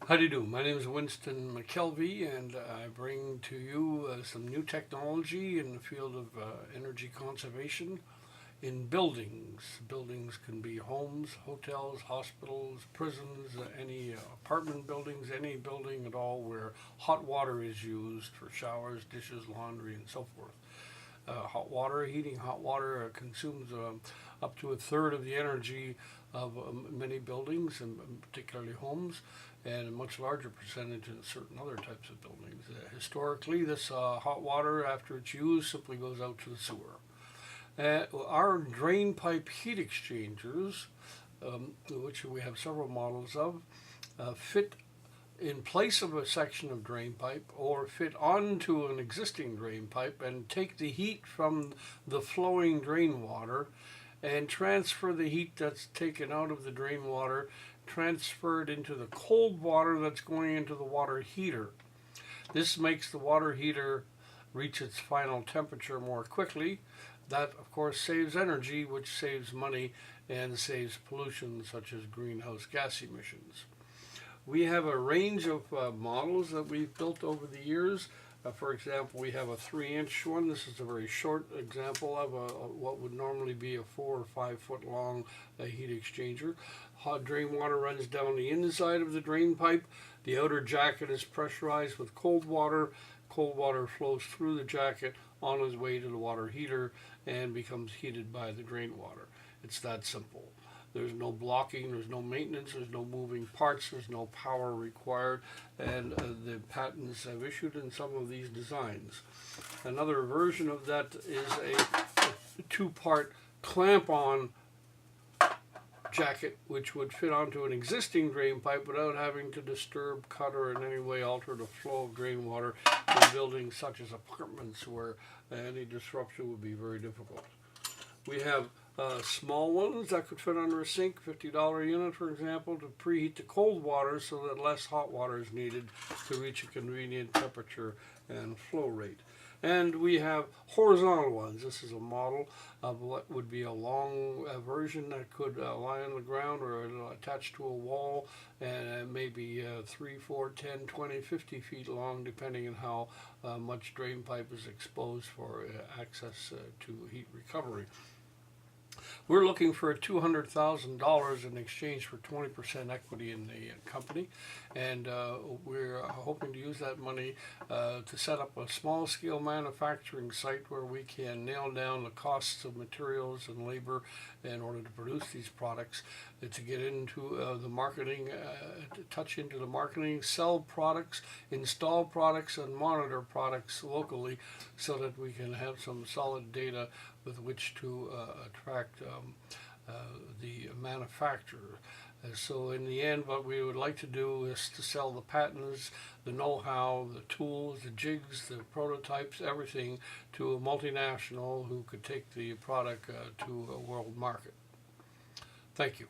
How do you do? My name is Winston McKelvey, and I bring to you some new technology in the field of energy conservation in buildings. Buildings can be homes, hotels, hospitals, prisons, any apartment buildings, any building at all where hot water is used for showers, dishes, laundry, and so forth. Heating hot water consumes up to a third of the energy of many buildings, and particularly homes, and a much larger percentage in certain other types of buildings. Historically, this hot water, after it's used, simply goes out to the sewer. Our drain pipe heat exchangers, which we have several models of, fit in place of a section of drain pipe or fit onto an existing drain pipe and take the heat from the flowing drain water and transfer the heat that's taken out of the drain water, transfer it into the cold water that's going into the water heater. This makes the water heater reach its final temperature more quickly. That, of course, saves energy, which saves money and saves pollution such as greenhouse gas emissions. We have a range of models that we've built over the years. For example, we have a 3-inch one. This is a very short example of what would normally be a 4 or 5 foot long heat exchanger. Hot drain water runs down the inside of the drain pipe. The outer jacket is pressurized with cold water. Cold water flows through the jacket on its way to the water heater and becomes heated by the drain water. It's that simple. There's no blocking, there's no maintenance, there's no moving parts, there's no power required, and the patents have issued in some of these designs. Another version of that is a 2-part clamp-on jacket, which would fit onto an existing drain pipe without having to disturb, cut, or in any way alter the flow of drain water in buildings such as apartments where any disruption would be very difficult. We have small ones that could fit under a sink, $50 unit, for example, to preheat the cold water so that less hot water is needed to reach a convenient temperature and flow rate. And we have horizontal ones. This is a model of what would be a long version that could lie on the ground or attached to a wall, and maybe 3, 4, 10, 20, 50 feet long, depending on how much drain pipe is exposed for access to heat recovery. We're looking for $200,000 in exchange for 20% equity in the company, and we're hoping to use that money to set up a small-scale manufacturing site where we can nail down the costs of materials and labor in order to produce these products, to get into the marketing, to touch into the marketing, sell products, install products, and monitor products locally so that we can have some solid data with which to attract the manufacturer. So in the end, what we would like to do is to sell the patents, the know-how, the tools, the jigs, the prototypes, everything to a multinational who could take the product to a world market. Thank you.